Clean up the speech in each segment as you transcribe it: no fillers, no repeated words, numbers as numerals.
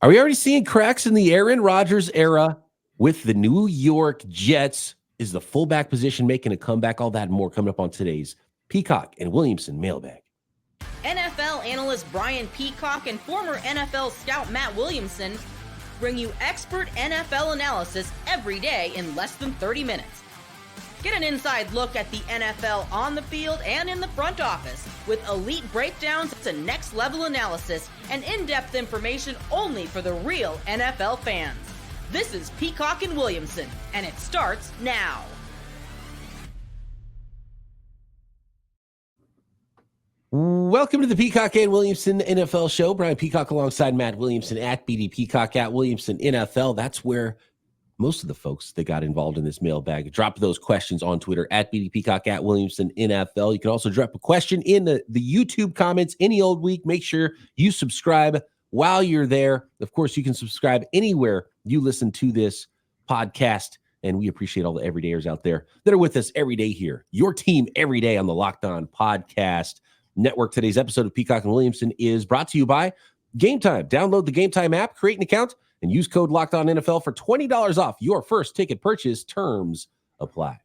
Are we already seeing cracks in the Aaron Rodgers era with the New York Jets? Is the fullback position making a comeback? All that and more coming up on today's Peacock and Williamson mailbag. NFL analyst Brian Peacock and former NFL scout Matt Williamson bring you expert NFL analysis every day in less than 30 minutes. Get an inside look at the NFL on the field and in the front office with elite breakdowns to next-level analysis and in-depth information only for the real NFL fans. This is Peacock and Williamson, and it starts now. Welcome to the Peacock and Williamson NFL Show. Brian Peacock alongside Matt Williamson at BD Peacock at Williamson NFL. That's where most of the folks that got involved in this mailbag drop those questions on Twitter at BD Peacock at Williamson NFL. You can also drop a question in the YouTube comments any old week. Make sure you subscribe while you're there. Of course, you can subscribe anywhere you listen to this podcast. And we appreciate all the everydayers out there that are with us every day here. Your team every day on the Locked On Podcast Network. Today's episode of Peacock and Williamson is brought to you by Game Time. Download the Game Time app, create an account, and use code Locked On NFL for $20 off your first ticket purchase. Terms apply.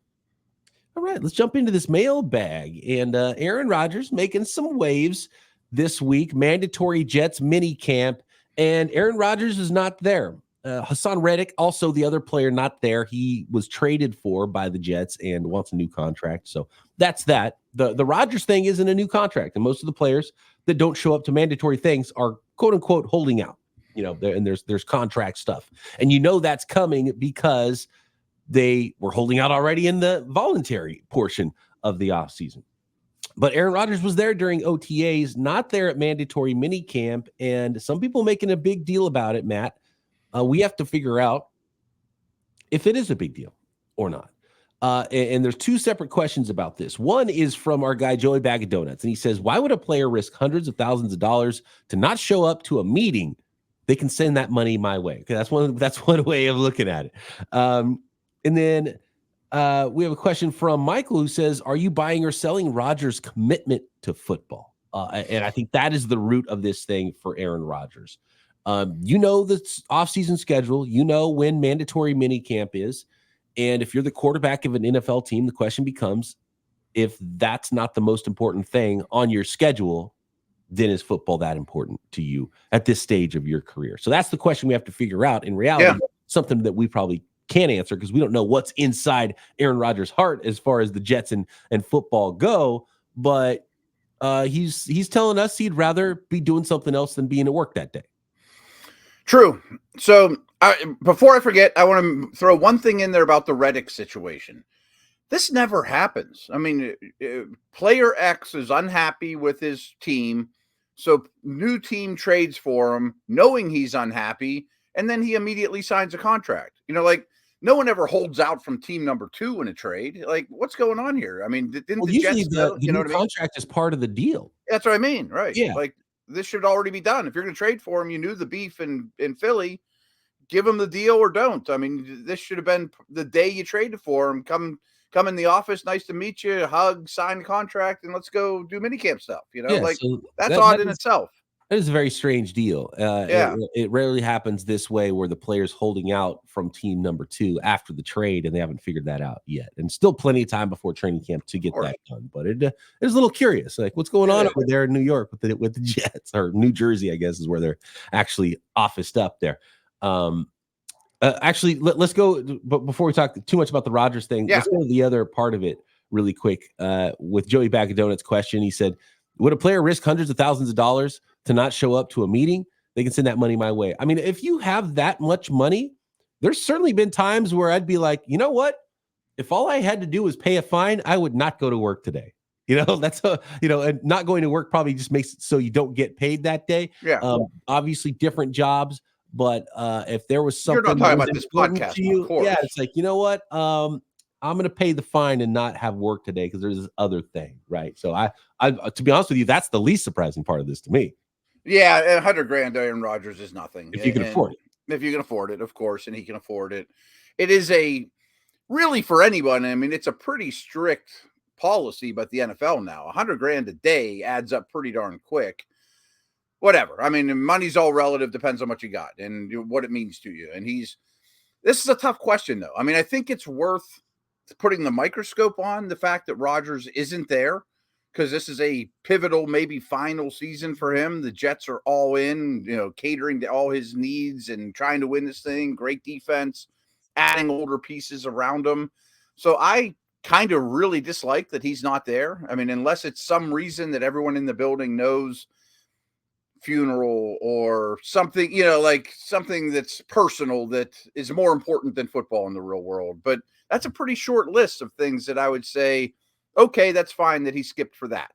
All right, let's jump into this mailbag. And Aaron Rodgers making some waves this week. Mandatory Jets minicamp, and Aaron Rodgers is not there. Hassan Reddick, also the other player, not there. He was traded for by the Jets and wants a new contract. So that's that. The Rodgers thing isn't a new contract, and most of the players that don't show up to mandatory things are quote unquote holding out. You know, and there's contract stuff, and you know that's coming because they were holding out already in the voluntary portion of the offseason. But Aaron Rodgers was there during OTAs, not there at mandatory minicamp, and some people making a big deal about it, Matt. We have to figure out if it is a big deal or not. And there's two separate questions about this. One is from our guy, Joey Bag of Donuts. And he says, why would a player risk hundreds of thousands of dollars to not show up to a meeting? They can send that money my way. Okay, that's one way of looking at it. And then we have a question from Michael who says, are you buying or selling Rodgers' commitment to football? And I think that is the root of this thing for Aaron Rodgers. You know the offseason schedule. You know when mandatory minicamp is. And if you're the quarterback of an NFL team, the question becomes, if that's not the most important thing on your schedule, then is football that important to you at this stage of your career? So that's the question we have to figure out. In reality, something that we probably can't answer because we don't know what's inside Aaron Rodgers' heart as far as the Jets and football go. But he's telling us he'd rather be doing something else than being at work that day. True. So before I forget, I want to throw one thing in there about the Reddick situation. This never happens. I mean, player X is unhappy with his team, so new team trades for him, knowing he's unhappy, and then he immediately signs a contract. You know, like no one ever holds out from team number 2 in a trade. Like, what's going on here? I mean, didn't the Jets know, you know what I mean? Contract is part of the deal. That's what I mean, right? Yeah. Like, this should already be done. If you're going to trade for him, you knew the beef in Philly. Give him the deal or don't. I mean, this should have been the day you traded for him. Come in the office. Nice to meet you. Hug, sign the contract, and let's go do minicamp stuff. You know, so that's odd in itself. That is a very strange deal. It rarely happens this way where the player's holding out from team number 2 after the trade, and they haven't figured that out yet. And still plenty of time before training camp to get that done. But it's a little curious, like what's going on over there in New York with the Jets, or New Jersey, I guess is where they're actually officed up there. Actually, let's go. But before we talk too much about the Rodgers thing, let's go to the other part of it really quick. With Joey Bag of Donuts' question, he said, would a player risk hundreds of thousands of dollars to not show up to a meeting? They can send that money my way. I mean, if you have that much money, there's certainly been times where I'd be like, you know what? If all I had to do was pay a fine, I would not go to work today. You know, that's and not going to work probably just makes it so you don't get paid that day. Yeah. Obviously different jobs, but if there was something you're not talking about this podcast to you, of course. Yeah, it's like, you know what? I'm going to pay the fine and not have work today because there's this other thing, right? So I, to be honest with you, that's the least surprising part of this to me. Yeah, $100,000 Aaron Rodgers is nothing if you can afford it. If you can afford it, of course, and he can afford it. It is really for anyone. I mean, it's a pretty strict policy, but the NFL now, $100,000 a day adds up pretty darn quick. whatever. I mean, money's all relative, depends on what you got and what it means to you. And this is a tough question, though. I mean, I think it's worth putting the microscope on the fact that Rodgers isn't there, because this is a pivotal, maybe final season for him. The Jets are all in, catering to all his needs and trying to win this thing. Great defense, adding older pieces around him. So I kind of really dislike that he's not there. I mean, unless it's some reason that everyone in the building knows, funeral or something, like something that's personal that is more important than football in the real world. But that's a pretty short list of things that I would say, okay, that's fine that he skipped for that.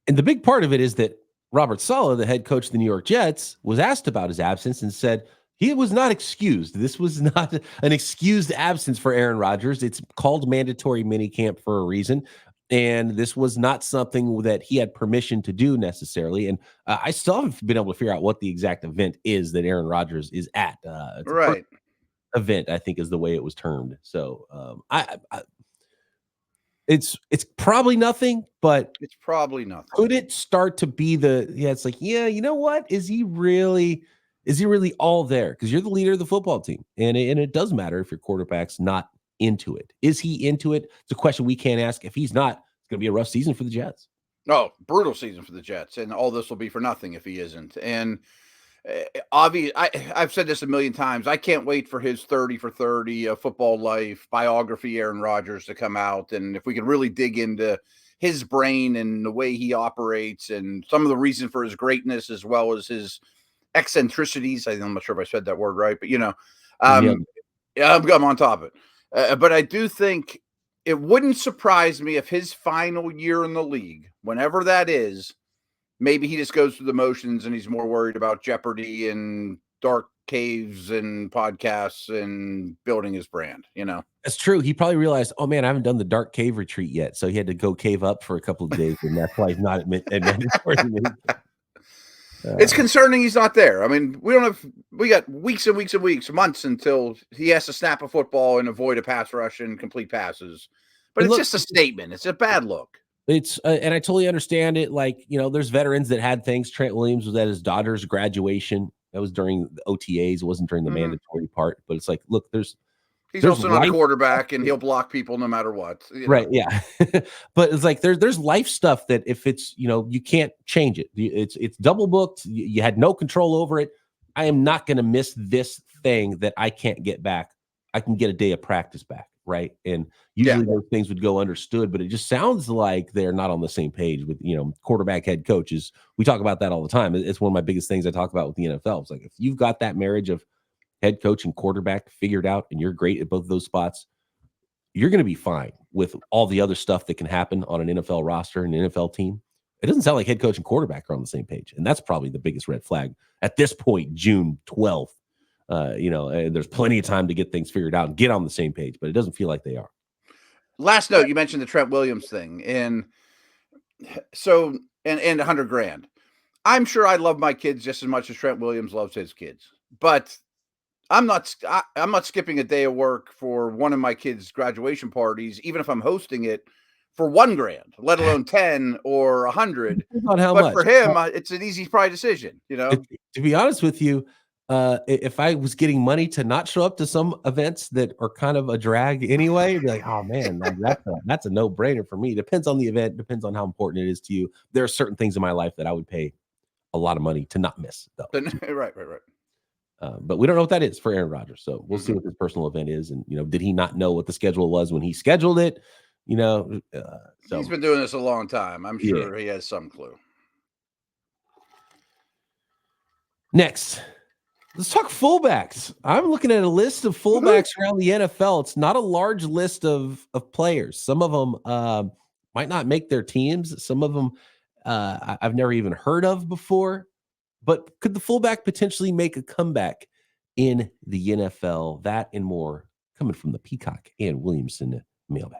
And the big part of it is that Robert Saleh, the head coach of the New York Jets, was asked about his absence and said he was not excused. This was not an excused absence for Aaron Rodgers. It's called mandatory minicamp for a reason. And this was not something that he had permission to do necessarily. And I still haven't been able to figure out what the exact event is that Aaron Rodgers is at. It's right. Event, I think, is the way it was termed. So it's probably nothing, but it's probably nothing. Could it start to be it's like, you know what? Is he really all there? Because you're the leader of the football team. And it does matter if your quarterback's not into it. Is he into it? It's a question we can't ask. If he's not, it's going to be a rough season for the Jets. Oh, brutal season for the Jets. And all this will be for nothing if he isn't. And obviously, I've said this a million times. I can't wait for his 30 for 30 football life biography, Aaron Rodgers, to come out. And if we can really dig into his brain and the way he operates and some of the reason for his greatness, as well as his eccentricities. I'm not sure if I said that word right, but I'm on top of it. But I do think it wouldn't surprise me if his final year in the league, whenever that is, maybe he just goes through the motions and he's more worried about Jeopardy and dark caves and podcasts and building his brand, That's true. He probably realized, oh man, I haven't done the dark cave retreat yet. So he had to go cave up for a couple of days. And that's why he's not at mandatory. It's concerning he's not there. I mean, we got weeks and weeks and weeks, months until he has to snap a football and avoid a pass rush and complete passes. But it's just a statement. It's a bad look. It's and I totally understand it. Like, there's veterans that had things. Trent Williams was at his daughter's graduation. That was during the OTAs. It wasn't during the mandatory part. But it's like, look, he's also not a quarterback, and he'll block people no matter what. Right? Yeah. But it's like there's life stuff that if it's you can't change it. It's double booked. You had no control over it. I am not going to miss this thing that I can't get back. I can get a day of practice back. Right. And usually those things would go understood, but it just sounds like they're not on the same page with, quarterback head coaches. We talk about that all the time. It's one of my biggest things I talk about with the NFL. It's like, if you've got that marriage of head coach and quarterback figured out and you're great at both of those spots, you're going to be fine with all the other stuff that can happen on an NFL roster and an NFL team. It doesn't sound like head coach and quarterback are on the same page. And that's probably the biggest red flag at this point, June 12th. There's plenty of time to get things figured out and get on the same page, but it doesn't feel like they are. Last note, you mentioned the Trent Williams thing. And so, and $100,000. I'm sure I love my kids just as much as Trent Williams loves his kids, but I'm not skipping a day of work for one of my kids' graduation parties, even if I'm hosting it, for $1,000, let alone 10 or 100. On how but much. For him, it's an easy probably decision, To be honest with you, if I was getting money to not show up to some events that are kind of a drag anyway, be like, oh man, that's a no-brainer for me. Depends on the event, depends on how important it is to you. There are certain things in my life that I would pay a lot of money to not miss, though. Right. But we don't know what that is for Aaron Rodgers, so we'll see what his personal event is, and did he not know what the schedule was when he scheduled it? So he's been doing this a long time. I'm sure he has some clue. Next. Let's talk fullbacks. I'm looking at a list of fullbacks around the NFL. It's not a large list of players. Some of them might not make their teams. Some of them I've never even heard of before. But could the fullback potentially make a comeback in the NFL? That and more coming from the Peacock and Williamson mailbag.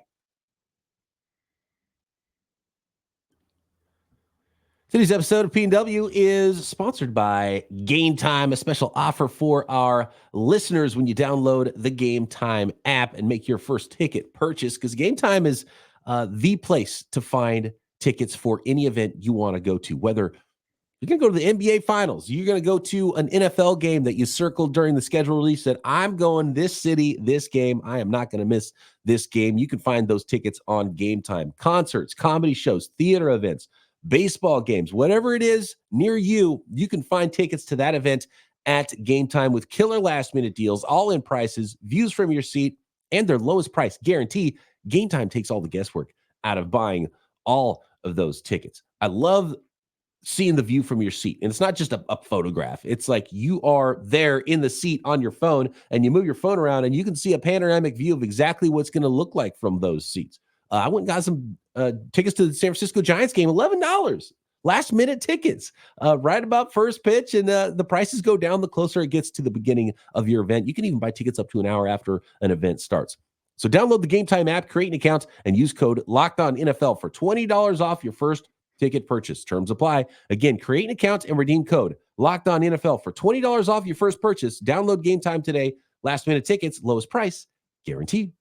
Today's episode of P&W is sponsored by Game Time, a special offer for our listeners when you download the Game Time app and make your first ticket purchase, because Game Time is the place to find tickets for any event you want to go to, whether you're going to go to the NBA Finals, you're going to go to an NFL game that you circled during the schedule release that I'm going this city, this game. I am not going to miss this game. You can find those tickets on Game Time. Concerts, comedy shows, theater events, baseball games, whatever it is near you, you can find tickets to that event at Game Time with killer last-minute deals, all-in prices, views from your seat, and their lowest price guarantee. Game Time takes all the guesswork out of buying all of those tickets. I love seeing the view from your seat. And it's not just a photograph. It's like you are there in the seat on your phone, and you move your phone around and you can see a panoramic view of exactly what's going to look like from those seats. I went and got some tickets to the San Francisco Giants game, $11. Last minute tickets, right about first pitch. And the prices go down the closer it gets to the beginning of your event. You can even buy tickets up to an hour after an event starts. So download the Game Time app, create an account, and use code LOCKEDONNFL for $20 off your first ticket purchase. Terms apply. Again, create an account and redeem code LOCKEDONNFL for $20 off your first purchase. Download Game Time today. Last minute tickets, lowest price, guaranteed.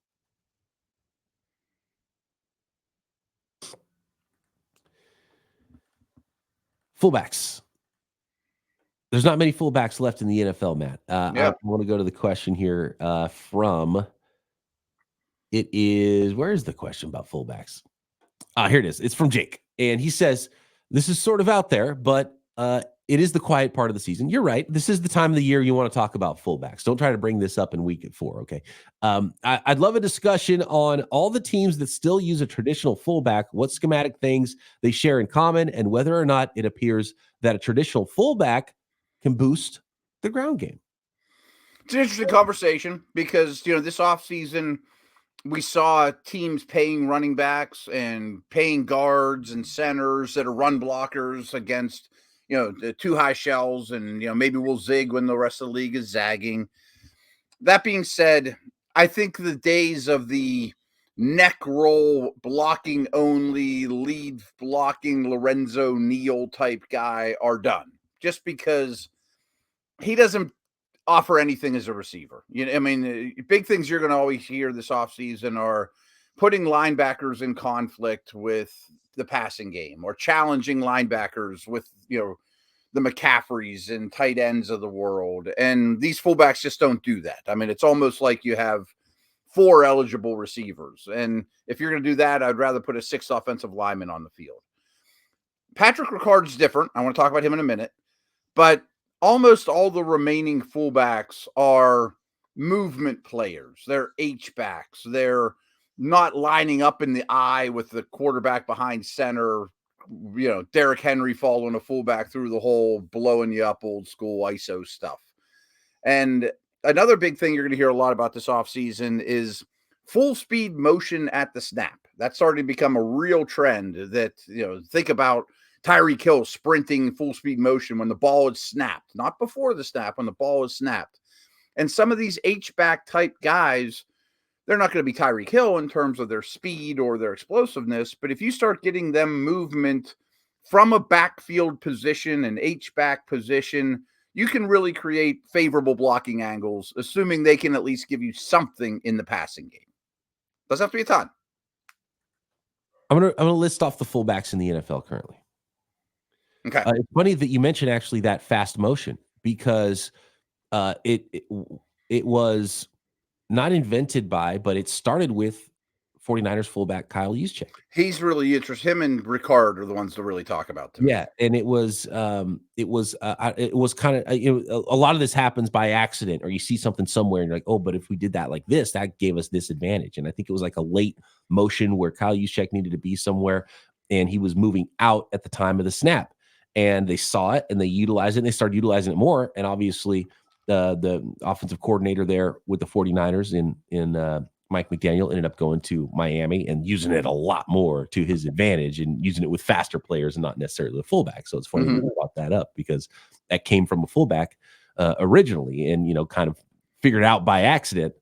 Fullbacks. There's not many fullbacks left in the NFL, Matt. I want to go to the question here from, it is, where is the question about fullbacks? Here it is. It's from Jake. And he says, this is sort of out there, but it is the quiet part of the season. You're right. This is the time of the year you want to talk about fullbacks. Don't try to bring this up in week 4, okay? I'd love a discussion on all the teams that still use a traditional fullback, what schematic things they share in common, and whether or not it appears that a traditional fullback can boost the ground game. It's an interesting conversation because, this offseason, we saw teams paying running backs and paying guards and centers that are run blockers against, the too high shells, and, maybe we'll zig when the rest of the league is zagging. That being said, I think the days of the neck roll blocking only, lead blocking Lorenzo Neal type guy are done, just because he doesn't offer anything as a receiver. Big things you're going to always hear this offseason are putting linebackers in conflict with the passing game, or challenging linebackers with, the McCaffreys and tight ends of the world. And these fullbacks just don't do that. It's almost like you have 4 eligible receivers. And if you're going to do that, I'd rather put a 6th offensive lineman on the field. Patrick Ricard's different. I want to talk about him in a minute, but almost all the remaining fullbacks are movement players. They're H-backs. They're not lining up in the eye with the quarterback behind center, Derrick Henry following a fullback through the hole, blowing you up, old school ISO stuff. And another big thing you're going to hear a lot about this offseason is full speed motion at the snap. That's starting to become a real trend that, think about Tyreek Hill sprinting full speed motion when the ball is snapped, not before the snap, when the ball is snapped. And some of these H-back type guys, they're not going to be Tyreek Hill in terms of their speed or their explosiveness, but if you start getting them movement from a backfield position, an H-back position, you can really create favorable blocking angles, assuming they can at least give you something in the passing game. Doesn't have to be a ton. I'm gonna list off the fullbacks in the NFL currently. Okay. It's funny that you mentioned actually that fast motion, because it was not invented by, but it started with 49ers fullback Kyle Juszczyk. He's really interesting. Him and Ricard are the ones to really talk about today. Yeah, and it was kind of a lot of this happens by accident, or you see something somewhere and you're like, oh, but if we did that like this, that gave us this advantage. And I think it was like a late motion where Kyle Juszczyk needed to be somewhere, and he was moving out at the time of the snap, and they saw it and they utilized it, and they started utilizing it more. And obviously the offensive coordinator there with the 49ers in Mike McDaniel ended up going to Miami and using it a lot more to his advantage, and using it with faster players and not necessarily the fullback. So it's funny you brought that up, because that came from a fullback originally, and kind of figured out by accident.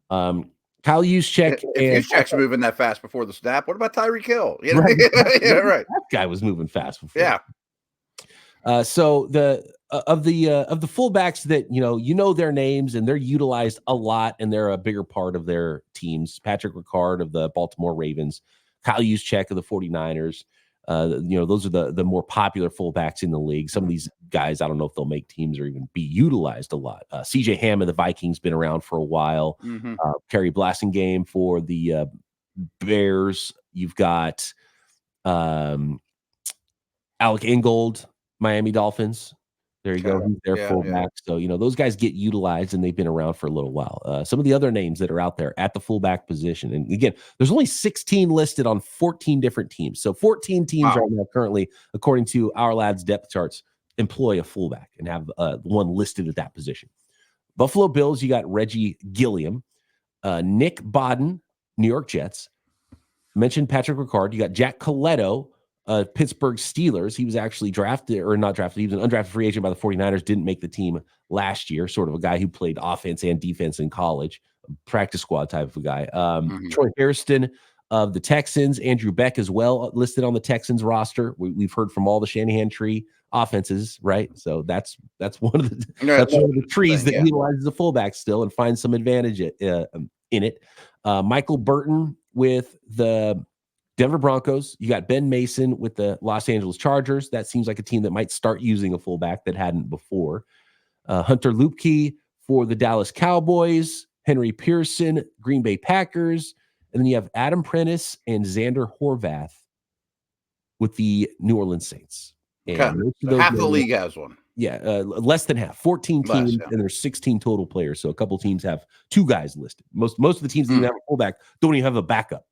Kyle Juszczyk. If Juszczyk's moving that fast before the snap, what about Tyreek Hill? Right. Yeah, right. That guy was moving fast before. Yeah. So the fullbacks that their names and they're utilized a lot and they're a bigger part of their teams: Patrick Ricard of the Baltimore Ravens, Kyle Juszczyk of the 49ers, Those are the more popular fullbacks in the league. Some of these guys, I don't know if they'll make teams or even be utilized a lot. CJ Ham of the Vikings been around for a while. Kerry Blasingame for the Bears. You've got Alec Ingold, Miami Dolphins. There you go. He's their fullback. So, those guys get utilized and they've been around for a little while. Some of the other names that are out there at the fullback position. And again, there's only 16 listed on 14 different teams. So 14 teams right now currently, according to our lads' depth charts, employ a fullback and have one listed at that position. Buffalo Bills, you got Reggie Gilliam, Nick Bodden, New York Jets. Mentioned Patrick Ricard. You got Jack Coletto, Pittsburgh Steelers. He was actually drafted, or not drafted. He was an undrafted free agent by the 49ers, didn't make the team last year. Sort of a guy who played offense and defense in college, practice squad type of a guy. Troy Hairston of the Texans, Andrew Beck as well, listed on the Texans roster. We've heard from all the Shanahan tree offenses, right? So that's one of the trees that utilizes the fullback still and finds some advantage in it. Michael Burton with the Denver Broncos. You got Ben Mason with the Los Angeles Chargers. That seems like a team that might start using a fullback that hadn't before. Hunter Luepke for the Dallas Cowboys. Henry Pearson, Green Bay Packers. And then you have Adam Prentice and Xander Horvath with the New Orleans Saints. And half the league has one. Yeah, less than half. 14 teams, and there's 16 total players. So a couple teams have two guys listed. Most of the teams that even have a fullback don't even have a backup.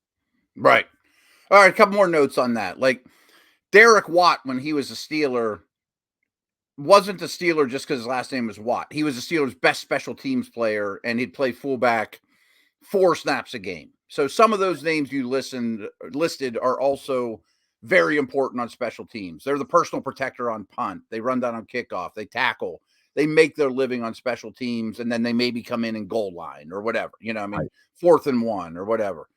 Right. All right, a couple more notes on that. Like Derek Watt, when he was a Steeler, wasn't a Steeler just because his last name was Watt. He was the Steelers' best special teams player, and he'd play fullback 4 snaps a game. So some of those names you listed are also very important on special teams. They're the personal protector on punt. They run down on kickoff. They tackle. They make their living on special teams, and then they maybe come in goal line or whatever. Right. 4th and 1 or whatever.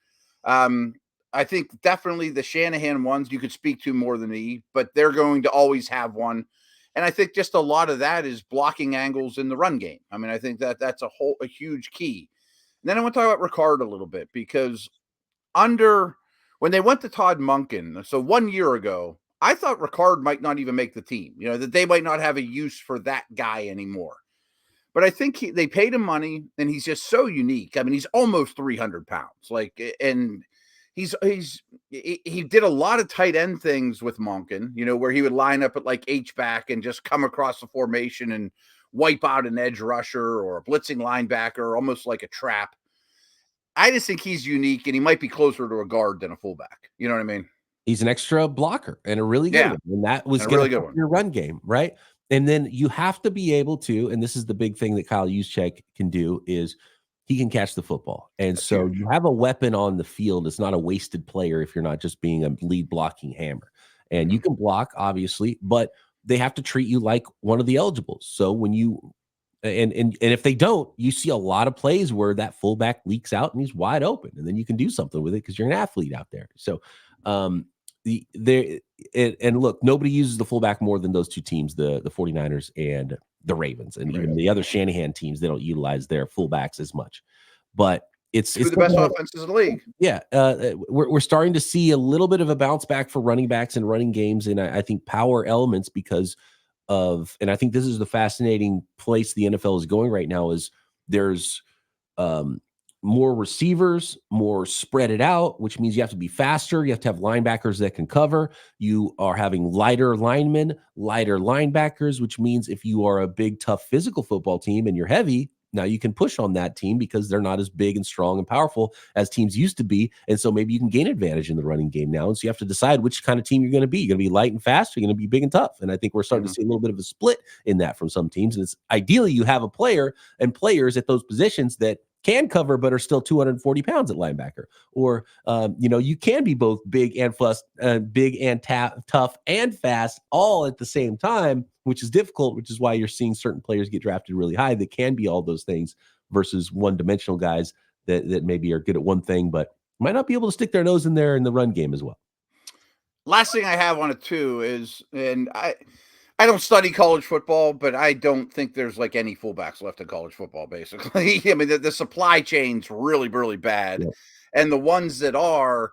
I think definitely the Shanahan ones you could speak to more than me, but they're going to always have one. And I think just a lot of that is blocking angles in the run game. I mean, I think that's a huge key. And then I want to talk about Ricard a little bit, because when they went to Todd Monken, so 1 year ago, I thought Ricard might not even make the team, that they might not have a use for that guy anymore. But I think they paid him money, and he's just so unique. I mean, he's almost 300 pounds, and he did a lot of tight end things with Monken, where he would line up at like H-back and just come across the formation and wipe out an edge rusher or a blitzing linebacker, almost like a trap. I just think he's unique, and he might be closer to a guard than a fullback. You know what I mean? He's an extra blocker and a really good one. And that was going to help your run game, right? And then you have to be able to, and this is the big thing that Kyle Juszczyk can do, is he can catch the football. And so you have a weapon on the field. It's not a wasted player if you're not just being a lead blocking hammer. And you can block, obviously, but they have to treat you like one of the eligibles. So when you and if they don't, you see a lot of plays where that fullback leaks out and he's wide open, and then you can do something with it because you're an athlete out there. So and look, nobody uses the fullback more than those two teams, the 49ers and the Ravens, and even the other Shanahan teams, they don't utilize their fullbacks as much. But it's the best offenses in the league. Yeah, we're starting to see a little bit of a bounce back for running backs and running games, and I think power elements because of, and I think this is the fascinating place the NFL is going right now, is there's more receivers, more spread it out, which means you have to be faster. You have to have linebackers that can cover. You are having lighter linemen, lighter linebackers, which means if you are a big, tough physical football team and you're heavy, now you can push on that team because they're not as big and strong and powerful as teams used to be. And so maybe you can gain advantage in the running game now. And so you have to decide which kind of team you're going to be. You're going to be light and fast, or you're going to be big and tough. And I think we're starting to see a little bit of a split in that from some teams. And it's ideally you have a player and players at those positions that can cover but are still 240 pounds at linebacker, or you can be both big and tough and fast all at the same time, which is difficult, which is why you're seeing certain players get drafted really high that can be all those things versus one-dimensional guys that maybe are good at one thing but might not be able to stick their nose in there in the run game as well. Last thing I have on it too is, and I don't study college football, but I don't think there's like any fullbacks left in college football, basically. I mean, the supply chain's really, really bad. Yeah. And the ones that are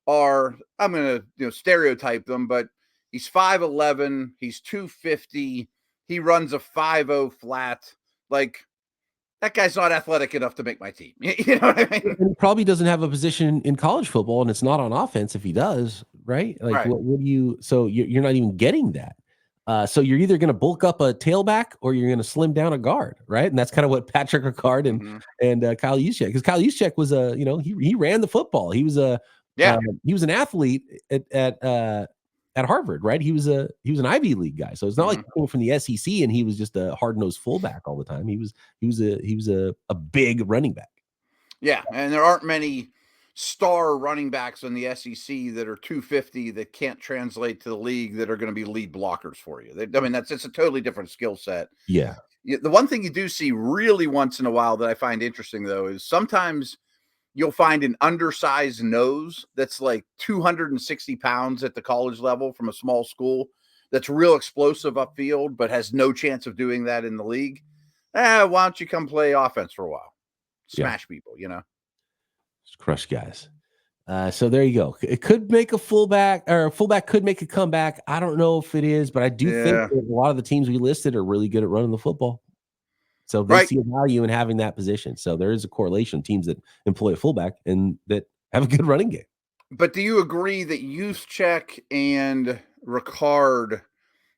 are, I'm going to stereotype them, but he's 5'11", he's 250, he runs a 5'0" flat. Like, that guy's not athletic enough to make my team. You know what I mean? And he probably doesn't have a position in college football, and it's not on offense if he does, right? Like, Right. what do you? So you're not even getting that. So you're either going to bulk up a tailback or you're going to slim down a guard, right? And that's kind of what Patrick Ricard and Kyle Juszczyk, because Kyle Juszczyk was he ran the football. He was he was an athlete at Harvard, right? He was an Ivy League guy, so it's not like coming from the SEC and he was just a hard nosed fullback all the time. He was a big running back. Yeah, and there aren't many star running backs in the SEC that are 250 that can't translate to the league that are going to be lead blockers for you. It's a totally different skill set. Yeah. The one thing you do see really once in a while that I find interesting, though, is sometimes you'll find an undersized nose that's like 260 pounds at the college level from a small school that's real explosive upfield, but has no chance of doing that in the league. Why don't you come play offense for a while? Smash people, Just crush guys. So there you go. It could make a fullback could make a comeback. I don't know if it is, but I do think that a lot of the teams we listed are really good at running the football. So they see a value in having that position. So there is a correlation. Teams that employ a fullback and that have a good running game. But do you agree that Juszczyk and Ricard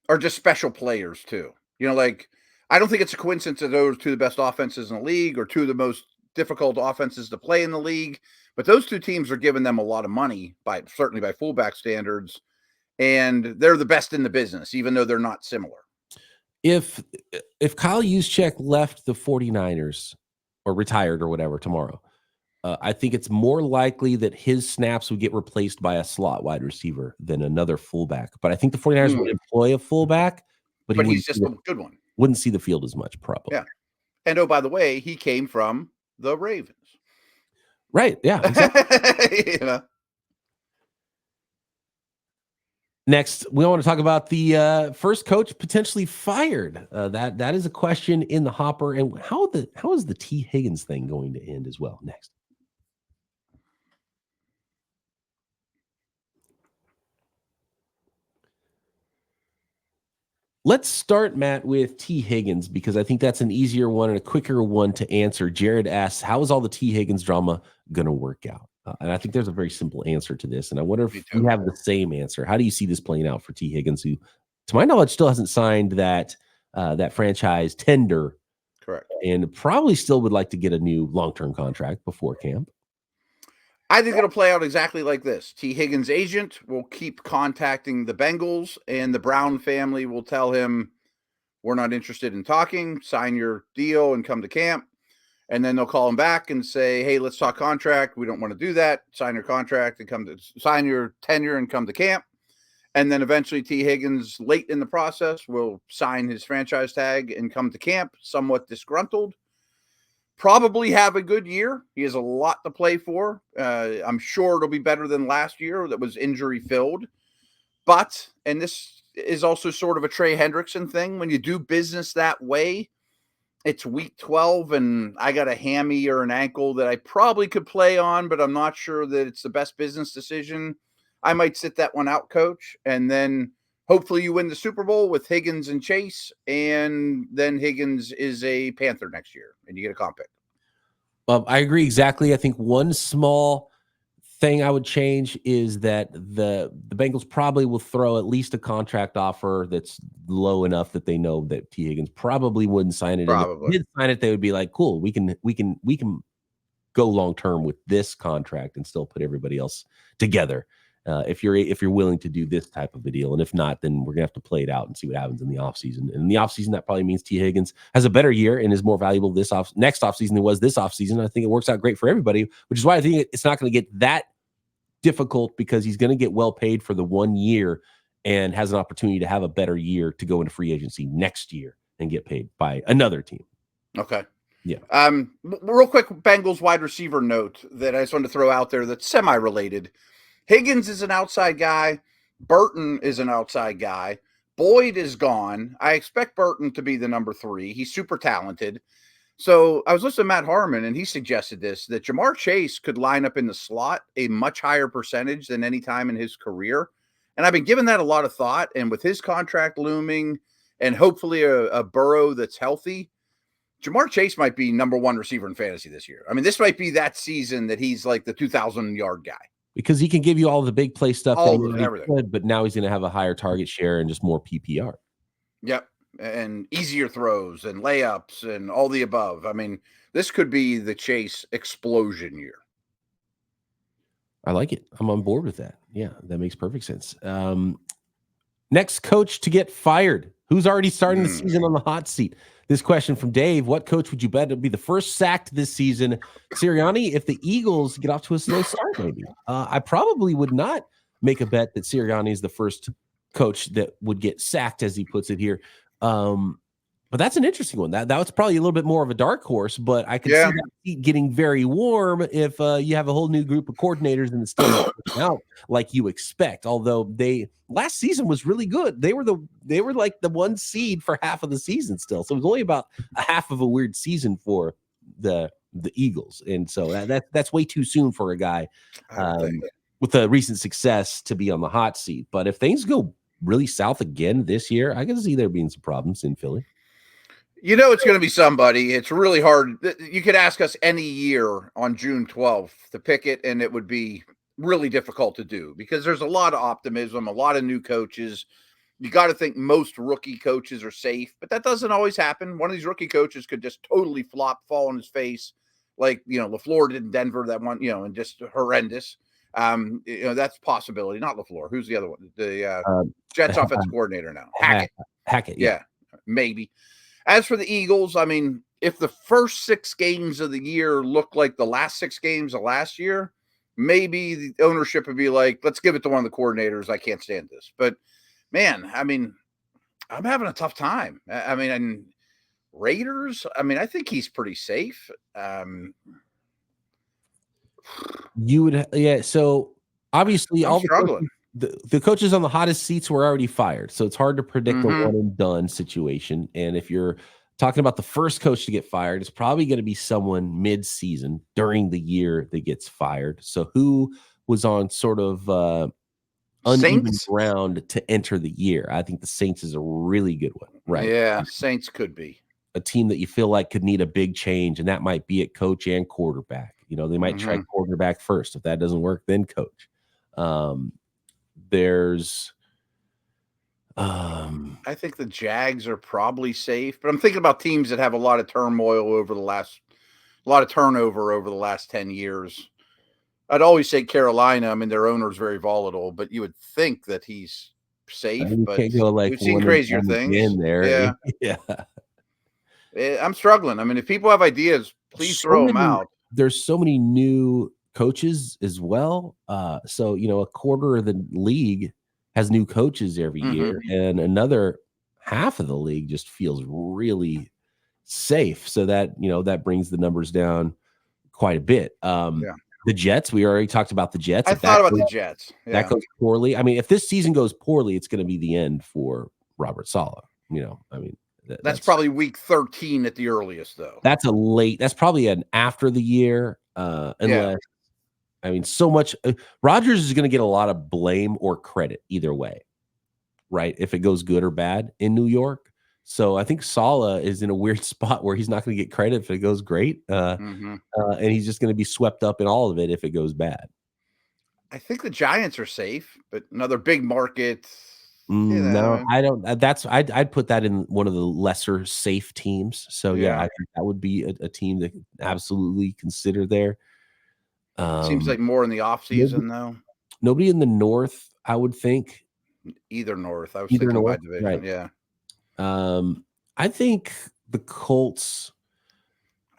are just special players too? I don't think it's a coincidence that those are two of the best offenses in the league or two of the most difficult offenses to play in the league. But those two teams are giving them a lot of money, certainly by fullback standards, and they're the best in the business, even though they're not similar. If Kyle Juszczyk left the 49ers or retired or whatever tomorrow, I think it's more likely that his snaps would get replaced by a slot wide receiver than another fullback. But I think the 49ers would employ a fullback, but he's just a good one. Wouldn't see the field as much, probably. Yeah. And oh, by the way, he came from the Ravens. Right. Yeah. Exactly. Next, we want to talk about the first coach potentially fired. That is a question in the hopper. And how is the Tee Higgins thing going to end as well? Next. Let's start, Matt, with Tee Higgins, because I think that's an easier one and a quicker one to answer. Jared asks, how is all the Tee Higgins drama going to work out? And I think there's a very simple answer to this. And I wonder if you have the same answer. How do you see this playing out for Tee Higgins, who, to my knowledge, still hasn't signed that franchise tender? Correct. And probably still would like to get a new long-term contract before camp. I think it'll play out exactly like this. Tee Higgins' agent will keep contacting the Bengals, and the Brown family will tell him, we're not interested in talking, sign your deal and come to camp. And then they'll call him back and say, hey, let's talk contract. We don't want to do that. Sign your contract and sign your tenure and come to camp. And then eventually Tee Higgins, late in the process, will sign his franchise tag and come to camp somewhat disgruntled. Probably have a good year. He has a lot to play for. I'm sure it'll be better than last year that was injury filled. But, and this is also sort of a Trey Hendrickson thing, when you do business that way, it's week 12 and I got a hammy or an ankle that I probably could play on, but I'm not sure that it's the best business decision. I might sit that one out, coach. And then hopefully you win the Super Bowl with Higgins and Chase. And then Higgins is a Panther next year and you get a comp pick. I agree exactly. I think one small thing I would change is that the Bengals probably will throw at least a contract offer that's low enough that they know that Tee Higgins probably wouldn't sign it. Probably. And if he did sign it, they would be like, cool, we can go long term with this contract and still put everybody else together. If you're willing to do this type of a deal. And if not, then we're gonna have to play it out and see what happens in the offseason. And in the offseason, that probably means Tee Higgins has a better year and is more valuable next offseason than it was this offseason. I think it works out great for everybody, which is why I think it's not going to get that difficult, because he's going to get well paid for the 1 year and has an opportunity to have a better year to go into free agency next year and get paid by another team. Okay. Yeah. Real quick, Bengals wide receiver note that I just wanted to throw out there that's semi-related. Higgins is an outside guy. Burton is an outside guy. Boyd is gone. I expect Burton to be the number 3. He's super talented. So I was listening to Matt Harmon, and he suggested that Jamar Chase could line up in the slot a much higher percentage than any time in his career. And I've been giving that a lot of thought. And with his contract looming and hopefully a Burrow that's healthy, Jamar Chase might be number one receiver in fantasy this year. I mean, this might be that season that he's like the 2,000-yard guy. Because he can give you all the big play stuff, Everything. Could, but now he's going to have a higher target share and just more PPR. Yep. And easier throws and layups and all the above. I mean, this could be the Chase explosion year. I like it. I'm on board with that. Yeah, that makes perfect sense. Next coach to get fired. Who's already starting the season on the hot seat? This question from Dave. What coach would you bet will be the first sacked this season? Sirianni, if the Eagles get off to a slow start, maybe. I probably would not make a bet that Sirianni is the first coach that would get sacked, as he puts it here. But that's an interesting one. That was probably a little bit more of a dark horse, but I could see that seat getting very warm if you have a whole new group of coordinators and it's still not working out like you expect. Although last season was really good. They were like the one seed for half of the season still. So it was only about a half of a weird season for the Eagles. And so that's way too soon for a guy with a recent success to be on the hot seat. But if things go really south again this year, I can see there being some problems in Philly. You know, it's going to be somebody. It's really hard. You could ask us any year on June 12th to pick it, and it would be really difficult to do because there's a lot of optimism, a lot of new coaches. You got to think most rookie coaches are safe, but that doesn't always happen. One of these rookie coaches could just totally fall on his face, like, LaFleur did in Denver, that one, and just horrendous. That's a possibility. Not LaFleur. Who's the other one? The Jets offensive coordinator now. Hackett. Yeah, maybe. As for the Eagles, I mean, if the first 6 games of the year look like the last 6 games of last year, maybe the ownership would be like, let's give it to one of the coordinators. I can't stand this. But, man, I mean, I'm having a tough time. I mean, and Raiders, I mean, I think he's pretty safe. So obviously I'm struggling. The coaches on the hottest seats were already fired, so it's hard to predict a one and done situation. And if you're talking about the first coach to get fired, it's probably going to be someone mid-season during the year that gets fired. So who was on sort of uneven ground to enter the year? I think the Saints is a really good one, right? Yeah, Saints could be a team that you feel like could need a big change, and that might be at coach and quarterback. They might try quarterback first. If that doesn't work, then coach. I think the Jags are probably safe, but I'm thinking about teams that have a lot of turmoil over the last 10 years. I'd always say Carolina. I mean, their owner is very volatile, but you would think that he's safe. But we've seen crazier things in there. Yeah. I'm struggling. I mean, if people have ideas, please throw them out. There's so many new coaches as well. So, a quarter of the league has new coaches every year, and another half of the league just feels really safe. So that, that brings the numbers down quite a bit. The Jets, we already talked about the Jets. I thought about the Jets. Yeah. That goes poorly. I mean, if this season goes poorly, it's going to be the end for Robert Saleh. That's probably week 13 at the earliest, though. That's probably an after the year. Unless, so much. Rodgers is going to get a lot of blame or credit either way, right? If it goes good or bad in New York. So I think Saleh is in a weird spot where he's not going to get credit if it goes great. And he's just going to be swept up in all of it if it goes bad. I think the Giants are safe, but another big market. No, I don't. I'd put that in one of the lesser safe teams. So I think that would be a team that absolutely consider there. Seems like more in the offseason, though. Nobody in the North, I would think. Either North. I was thinking North, division. Right. Yeah. I think the Colts.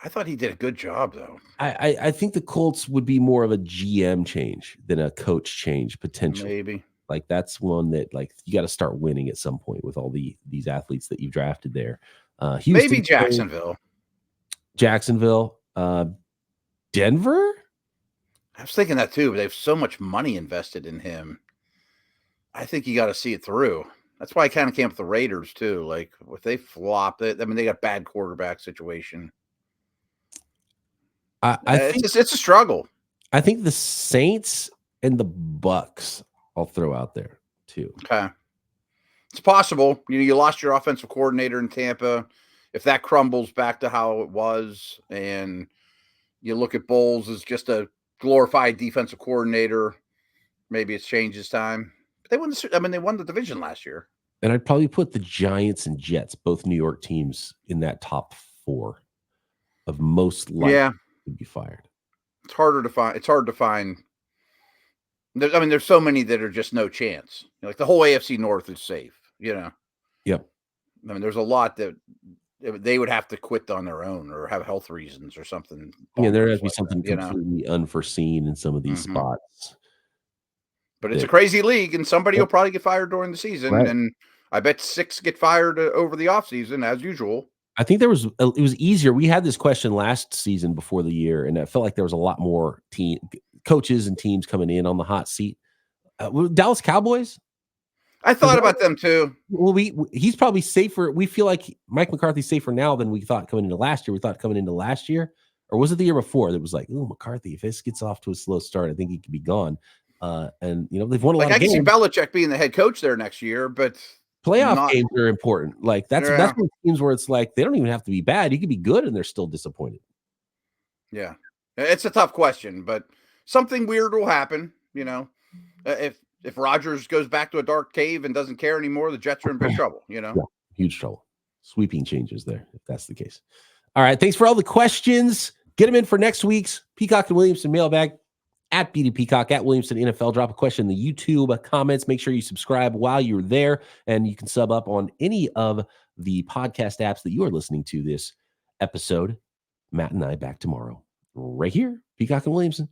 I thought he did a good job, though. I think the Colts would be more of a GM change than a coach change potentially. Maybe. Like that's one that you got to start winning at some point with all these athletes that you've drafted there. Houston, maybe Jacksonville. Denver. I was thinking that too, but they have so much money invested in him. I think you got to see it through. That's why I kind of came up with the Raiders too. Like if they flop it, I mean they got bad quarterback situation. I think it's a struggle. I think the Saints and the Bucks I'll throw out there too. Okay. It's possible. You lost your offensive coordinator in Tampa. If that crumbles back to how it was, and you look at Bowles as just a glorified defensive coordinator, maybe it's changes time. But they won the division last year. And I'd probably put the Giants and Jets, both New York teams, in that top 4 of most likely to be fired. It's harder to find. It's hard to find. There's so many that are just no chance. Like the whole AFC North is safe. Yep. There's a lot that they would have to quit on their own or have health reasons or something. Yeah, there has to be something completely unforeseen in some of these spots. But it's a crazy league, and somebody will probably get fired during the season. Right. And I bet 6 get fired over the offseason, as usual. I think it was easier. We had this question last season before the year, and I felt like there was a lot more coaches and teams coming in on the hot seat. Dallas Cowboys? I thought about them too. Well, he's probably safer. We feel like Mike McCarthy's safer now than we thought coming into last year. We thought coming into last year, or was it the year before? That was like, oh, McCarthy, if this gets off to a slow start, I think he could be gone. And they've won a lot of games. I can see Belichick being the head coach there next year, but playoff games are important. Like that's one of the teams where it's like they don't even have to be bad. You could be good and they're still disappointed. Yeah, it's a tough question, but something weird will happen. If Rodgers goes back to a dark cave and doesn't care anymore, the Jets are in big trouble. Yeah, huge trouble. Sweeping changes there, if that's the case. All right, thanks for all the questions. Get them in for next week's Peacock and Williamson mailbag. At BD Peacock, at Williamson NFL. Drop a question in the YouTube comments. Make sure you subscribe while you're there, and you can sub up on any of the podcast apps that you are listening to this episode. Matt and I back tomorrow right here, Peacock and Williamson.